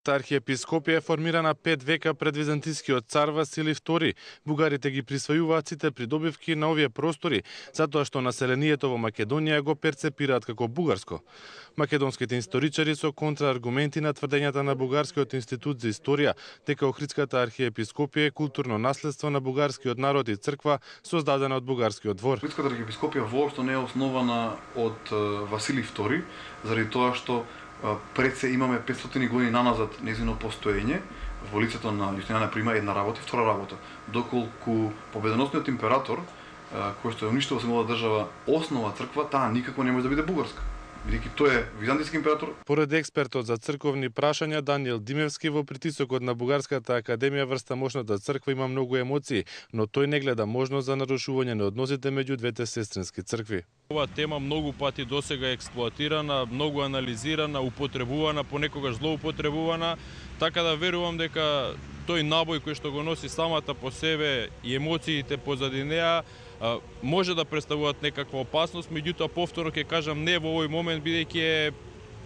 Бугарската архиепископија е формирана 5 века пред византискиот цар Василий II. Бугарите ги присвојуваат сите придобивки на овие простори, затоа што населението во Македонија го перцепираат како бугарско. Македонските историчари со контрааргументи на тврдењата на Бугарскиот институт за историја дека Охридската архиепископија е културно наследство на бугарскиот народ и црква создадена од бугарскиот двор. Охридската архиепископија воопшто не е основана од Василий II, заради тоа што пред се имаме 500 години наназад нејзино постоење во лицето на Јустинијан прима една работа и втора работа. Доколку победоносниот император кој што ја уништил самата држава основа црква, таа никако не може да биде бугарска, бидејќи тој е византиски император. Поред експертот за црковни прашања Даниел Димевски, во притисокот на Бугарската академија врз тамошната црква има многу емоции, но тој не гледа можност за нарушување на односите меѓу двете сестрински цркви. Оваа тема многу пати досега е експлоатирана, многу анализирана, употребувана, понекогаш злоупотребувана, така да верувам дека тој набој кој што го носи самата по себе и емоциите позади неа може да представуваат некаква опасност, меѓутоа повторно ќе кажам не во овој момент, бидејќи е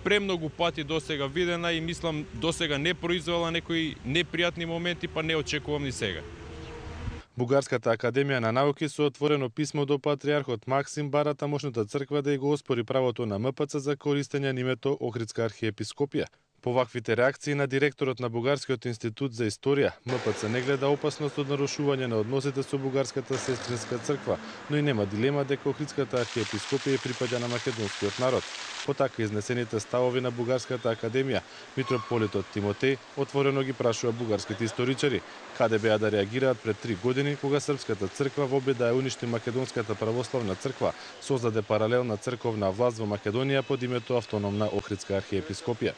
премногу пати досега видена и мислам досега не произвела некои непријатни моменти, па не очекувам ни сега. Бугарската академија на науки со отворено писмо до патриархот Максим бара тамошната црква да ја го оспори правото на МПЦ за користење на името Охридска архиепископија. По ваквите реакции на директорот на Бугарскиот институт за историја, МПЦ не гледа опасност од нарушување на односите со Бугарската сестринска црква, но и нема дилема дека Охридската архиепископија припаѓа на македонскиот народ. По така изнесените ставови на Бугарската академија, митрополитот Тимотеј отворено ги прашува бугарските историчари каде беа да реагираат пред 3 години кога Српската црква во обид да ја уништи Македонската православна црква, создаде паралелна црковна власт во Македонија под името Автономна Охридска архиепископија.